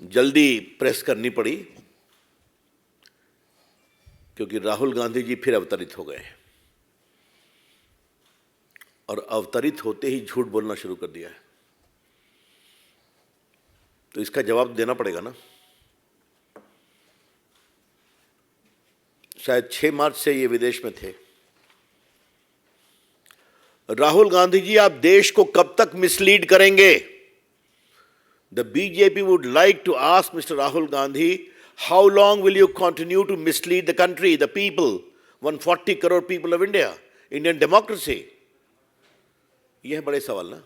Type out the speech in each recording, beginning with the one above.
जल्दी प्रेस करनी पड़ी क्योंकि राहुल गांधी जी फिर अवतरित हो गए और अवतरित होते ही झूठ बोलना शुरू कर दिया है। तो इसका जवाब देना पड़ेगा ना। शायद 6 मार्च से ये विदेश में थे। राहुल गांधी जी, आप देश को कब तक मिसलीड करेंगे? The BJP would like to ask Mr. Rahul Gandhi, how long will you continue to mislead the country, the people, 140 crore people of India, Indian democracy? ये है बड़े सवाल ना।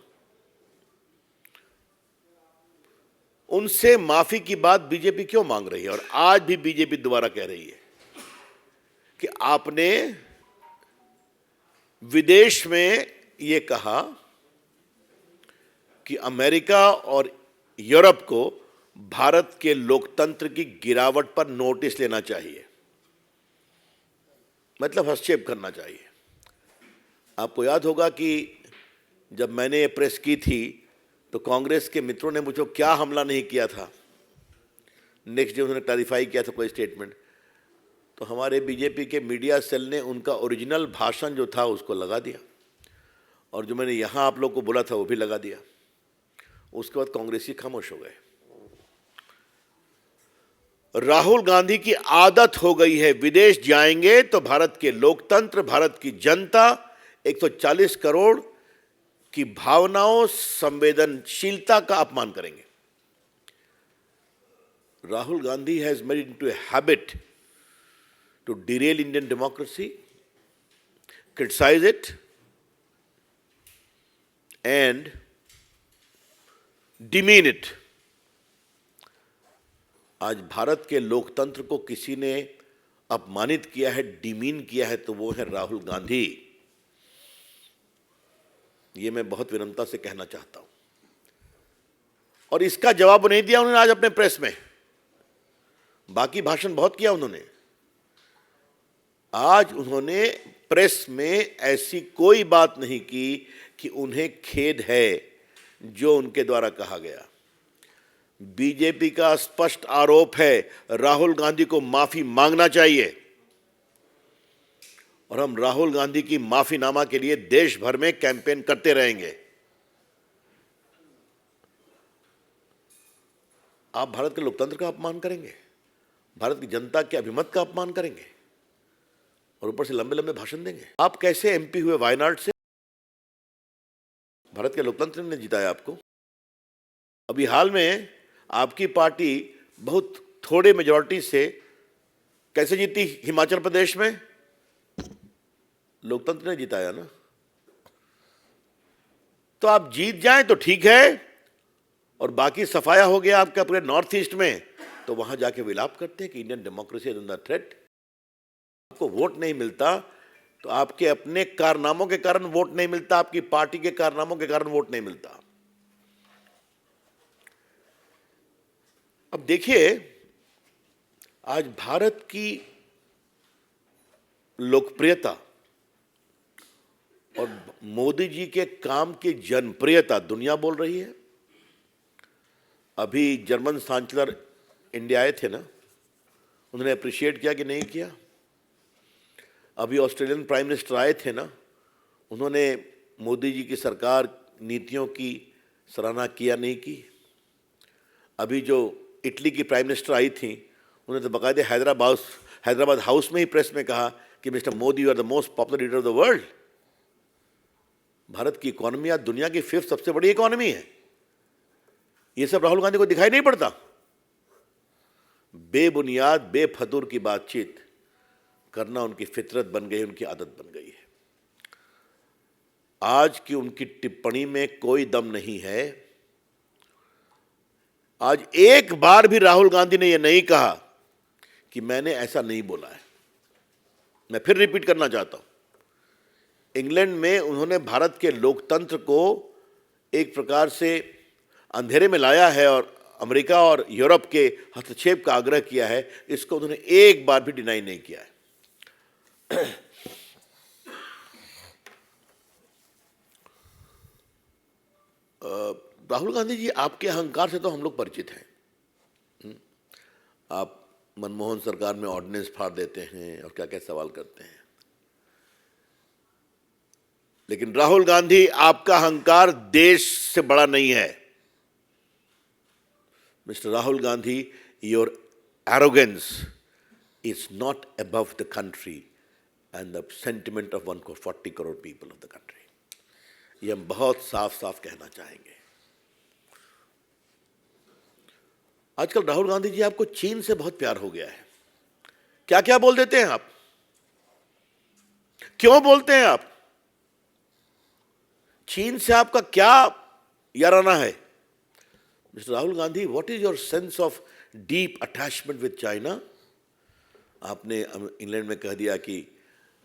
उनसे माफी की बात बीजेपी क्यों मांग रही है? और आज भी बीजेपी दोबारा कह रही है कि आपने विदेश में ये कहा कि अमेरिका और यूरोप को भारत के लोकतंत्र की गिरावट पर नोटिस लेना चाहिए, मतलब हस्तक्षेप करना चाहिए। आपको याद होगा कि जब मैंने ये प्रेस की थी तो कांग्रेस के मित्रों ने मुझे क्या हमला नहीं किया था। नेक्स्ट डे उन्होंने क्लैरिफाई किया था कोई स्टेटमेंट, तो हमारे बीजेपी के मीडिया सेल ने उनका ओरिजिनल भाषण जो था उसको लगा दिया और जो मैंने यहाँ आप लोग को बोला था वो भी लगा दिया। उसके बाद कांग्रेसी खामोश हो गए। राहुल गांधी की आदत हो गई है, विदेश जाएंगे तो भारत के लोकतंत्र, भारत की जनता, 140 करोड़ की भावनाओं, संवेदनशीलता का अपमान करेंगे। Rahul Gandhi has made it into a habit to derail Indian democracy, criticise it and demean it. आज भारत के लोकतंत्र को किसी ने अपमानित किया है, डिमीन किया है, तो वो है राहुल गांधी। ये मैं बहुत विनम्रता से कहना चाहता हूं और इसका जवाब नहीं दिया उन्होंने आज अपने प्रेस में। बाकी भाषण बहुत किया उन्होंने, आज उन्होंने प्रेस में ऐसी कोई बात नहीं की कि उन्हें खेद है जो उनके द्वारा कहा गया। बीजेपी का स्पष्ट आरोप है राहुल गांधी को माफी मांगना चाहिए और हम राहुल गांधी की माफीनामा के लिए देश भर में कैंपेन करते रहेंगे। आप भारत के लोकतंत्र का अपमान करेंगे, भारत की जनता के अभिमत का अपमान करेंगे और ऊपर से लंबे लंबे भाषण देंगे। आप कैसे एमपी हुए वायनाड से? भारत के लोकतंत्र ने जिताया आपको। अभी हाल में आपकी पार्टी बहुत थोड़े मेजॉरिटी से कैसे जीती हिमाचल प्रदेश में? लोकतंत्र ने जिताया ना। तो आप जीत जाएं तो ठीक है और बाकी सफाया हो गया आपका पूरे नॉर्थ ईस्ट में, तो वहां जाके विलाप करते हैं कि Indian democracy is under threat. आपको वोट नहीं मिलता तो आपके अपने कारनामों के कारण वोट नहीं मिलता, आपकी पार्टी के कारनामों के कारण वोट नहीं मिलता। अब देखिए, आज भारत की लोकप्रियता और मोदी जी के काम की जनप्रियता दुनिया बोल रही है। अभी जर्मन चांसलर इंडिया आए थे ना, उन्होंने अप्रिशिएट किया कि नहीं किया? अभी ऑस्ट्रेलियन प्राइम मिनिस्टर आए थे ना, उन्होंने मोदी जी की सरकार नीतियों की सराहना किया नहीं की? अभी जो इटली की प्राइम मिनिस्टर आई थी, उन्होंने तो बाकायदे हैदराबाद हाउस में ही प्रेस में कहा कि mister Modi you are the most popular leader of the world. Bharat की इकोनॉमी आज दुनिया की 5th सबसे बड़ी इकोनॉमी है। ये सब राहुल गांधी को दिखाई नहीं पड़ता? बेबुनियाद, बेफतूर की बातचीत करना उनकी फितरत बन गई, उनकी आदत बन गई है। आज की उनकी टिप्पणी में कोई दम नहीं है। आज एक बार भी राहुल गांधी ने यह नहीं कहा कि मैंने ऐसा नहीं बोला है। मैं फिर रिपीट करना चाहता हूं, इंग्लैंड में उन्होंने भारत के लोकतंत्र को एक प्रकार से अंधेरे में लाया है और अमेरिका और यूरोप के हस्तक्षेप का आग्रह किया है। इसको उन्होंने एक बार भी डिनाई नहीं किया है। राहुल गांधी जी, आपके अहंकार से तो हम लोग परिचित हैं। आप मनमोहन सरकार में ऑर्डिनेंस फाड़ देते हैं और क्या क्या सवाल करते हैं। लेकिन राहुल गांधी, आपका अहंकार देश से बड़ा नहीं है। Mister Rahul Gandhi, your arrogance is not above the country and the sentiment of 140 crore people of the country. ये हम बहुत साफ साफ कहना चाहेंगे। आजकल राहुल गांधी जी, आपको चीन से बहुत प्यार हो गया है। क्या क्या बोल देते हैं आप, क्यों बोलते हैं आप? चीन से आपका क्या याराना है? Mister Rahul Gandhi, what is your sense of deep attachment with China? आपने इंग्लैंड में कह दिया कि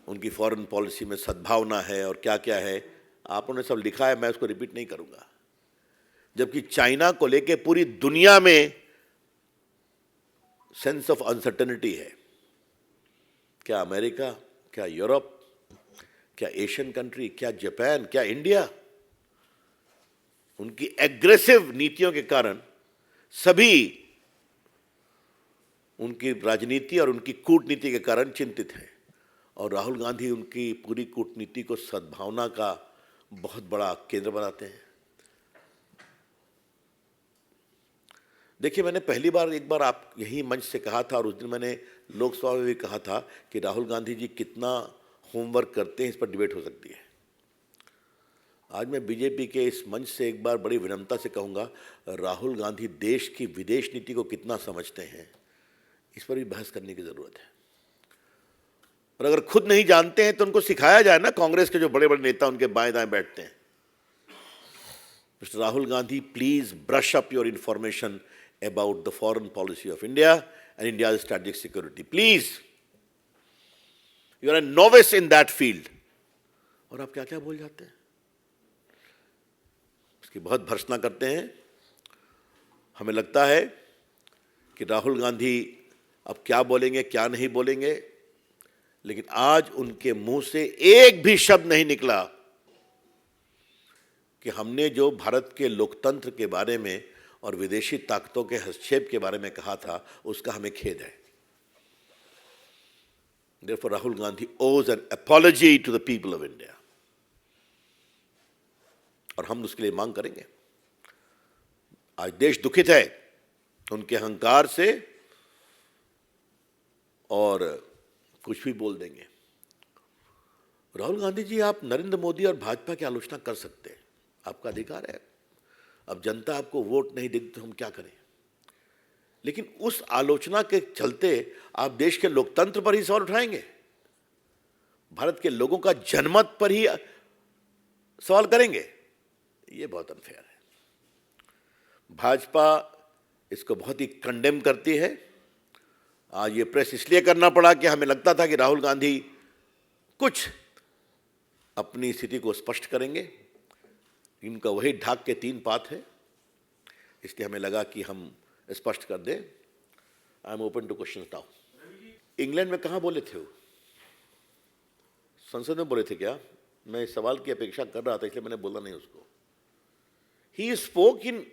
उनकी फॉरेन पॉलिसी में सद्भावना है और क्या क्या है, आपने सब लिखा है, मैं उसको रिपीट नहीं करूंगा। जबकि चाइना को लेके पूरी दुनिया में सेंस ऑफ अनसर्टेनिटी है। क्या अमेरिका, क्या यूरोप, क्या एशियन कंट्री, क्या जापान, क्या इंडिया, उनकी एग्रेसिव नीतियों के कारण सभी उनकी राजनीति और उनकी कूटनीति के कारण चिंतित हैं। और राहुल गांधी उनकी पूरी कूटनीति को सद्भावना का बहुत बड़ा केंद्र बनाते हैं। देखिए, मैंने पहली बार एक बार आप यही मंच से कहा था और उस दिन मैंने लोकसभा में भी कहा था कि राहुल गांधी जी कितना होमवर्क करते हैं, इस पर डिबेट हो सकती है। आज मैं बीजेपी के इस मंच से एक बार बड़ी विनम्रता से कहूँगा, राहुल गांधी देश की विदेश नीति को कितना समझते हैं, इस पर भी बहस करने की ज़रूरत है। और अगर खुद नहीं जानते हैं तो उनको सिखाया जाए ना। कांग्रेस के जो बड़े बड़े नेता उनके बाएं दाएं बैठते हैं। Mister Rahul Gandhi, please brush up your information about the foreign policy of India and India's strategic security. Please, you are a novice in that field. और आप क्या क्या बोल जाते हैं, उसकी बहुत भर्त्सना करते हैं। हमें लगता है कि राहुल गांधी अब क्या बोलेंगे क्या नहीं बोलेंगे, लेकिन आज उनके मुंह से एक भी शब्द नहीं निकला कि हमने जो भारत के लोकतंत्र के बारे में और विदेशी ताकतों के हस्तक्षेप के बारे में कहा था, उसका हमें खेद है। Therefore, Rahul Gandhi owes an apology to the people of India. और हम उसके लिए मांग करेंगे। आज देश दुखित है उनके अहंकार से और कुछ भी बोल देंगे। राहुल गांधी जी, आप नरेंद्र मोदी और भाजपा की आलोचना कर सकते हैं, आपका अधिकार है। अब जनता आपको वोट नहीं देती तो हम क्या करें? लेकिन उस आलोचना के चलते आप देश के लोकतंत्र पर ही सवाल उठाएंगे, भारत के लोगों का जनमत पर ही सवाल करेंगे। ये बहुत अनफेयर है। भाजपा इसको बहुत ही कंडेम करती है। आज ये प्रेस इसलिए करना पड़ा कि हमें लगता था कि राहुल गांधी कुछ अपनी स्थिति को स्पष्ट करेंगे। इनका वही ढाक के 3 पात है, इसलिए हमें लगा कि हम स्पष्ट कर दें। I am open to question now. England में कहाँ बोले थे वो? संसद में बोले थे क्या? मैं इस सवाल की अपेक्षा कर रहा था, इसलिए मैंने बोला नहीं उसको। He spoke in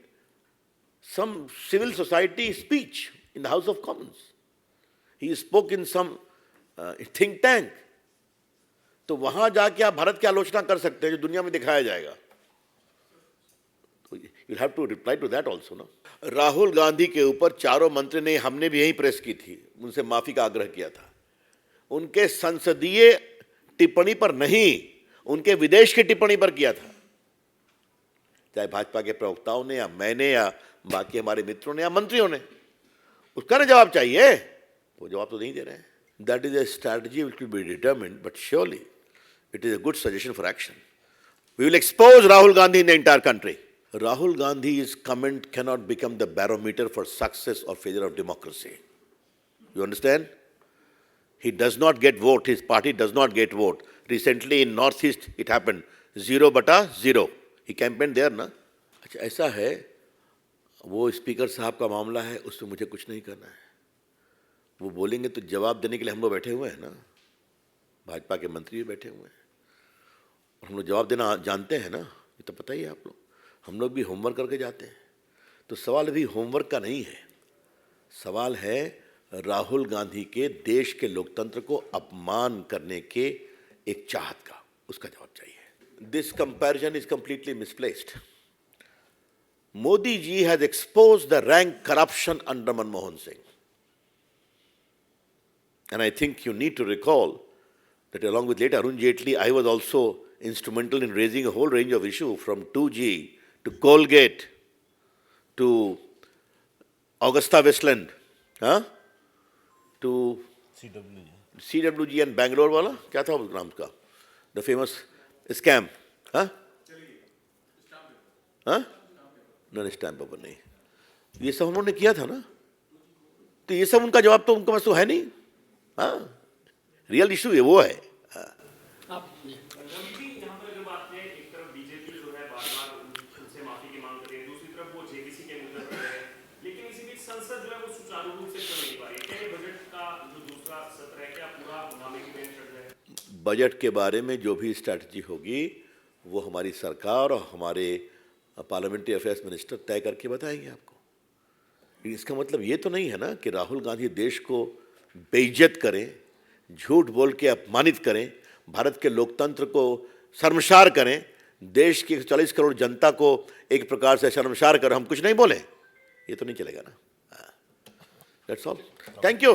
some civil society speech in the House of Commons. He spoke in some think tank. तो वहां जाके आप भारत की आलोचना कर सकते हैं, जो दुनिया में दिखाया जाएगा। You'll have to reply to that also, ना। राहुल गांधी के ऊपर चारों मंत्री ने, हमने भी यही प्रेस की थी, उनसे माफी का आग्रह किया था। उनके संसदीय टिप्पणी पर नहीं, उनके विदेश की टिप्पणी पर किया था। चाहे भाजपा के प्रवक्ताओं ने या मैंने या बाकी हमारे मित्रों ने या मंत्रियों ने, उसका ना जवाब चाहिए। वो जवाब तो नहीं दे रहे हैं। That is a strategy which will be determined, but surely it is a good suggestion for action. We will expose Rahul Gandhi in the entire country. Rahul Gandhi's comment cannot become the barometer for success or failure of democracy. You understand? He does not get vote. His party does not get vote. Recently in Northeast it happened. 0/0. He campaigned there, ना? अच्छा, ऐसा है, वो speaker साहब का मामला है, उसमें मुझे कुछ नहीं करना है। वो बोलेंगे तो जवाब देने के लिए हम लोग बैठे हुए हैं ना, भाजपा के मंत्री भी बैठे हुए हैं, और हम लोग जवाब देना जानते हैं ना, ये तो पता ही है आप लोग। हम लोग भी होमवर्क करके जाते हैं। तो सवाल अभी होमवर्क का नहीं है, सवाल है राहुल गांधी के देश के लोकतंत्र को अपमान करने के एक चाहत का, उसका जवाब चाहिए। This comparison is completely misplaced. Modi ji has exposed the rank corruption under Manmohan Singh, and I think you need to recall that along with late Arun Jaitley, I was also instrumental in raising a whole range of issues from 2G to Colgate to Augusta Westland, to CWG and Bangalore वाला क्या था उस नाम का, the famous scam, नहीं stamp paper नहीं, ये सब उन्होंने किया था ना, तो ये सब उनका जवाब तो उनके पास तो है नहीं। हाँ, रियल इशू ये वो है। यहाँ पर अगर बात है, एक तरफ बीजेपी जो है बार-बार उनसे माफी की मांग कर रही है, दूसरी तरफ वो जेबीसी के मुद्दे पर है, लेकिन इसी बीच संसद जो है वो सुचारू रूप से चल नहीं पा रही है। क्या ये बजट का जो दूसरा सत्र है, क्या पूरा हंगामे की बेंच चढ़ जाए? बजट के बारे में जो भी स्ट्रैटेजी होगी वो हमारी सरकार और हमारे पार्लियामेंट्री अफेयर्स मिनिस्टर तय करके बताएंगे आपको। इसका मतलब ये तो नहीं है ना कि राहुल गांधी देश को बेइज्जत करें, झूठ बोल के अपमानित करें, भारत के लोकतंत्र को शर्मसार करें, देश की 40 करोड़ जनता को एक प्रकार से शर्मसार कर हम कुछ नहीं बोले, ये तो नहीं चलेगा ना। That's all. Thank you.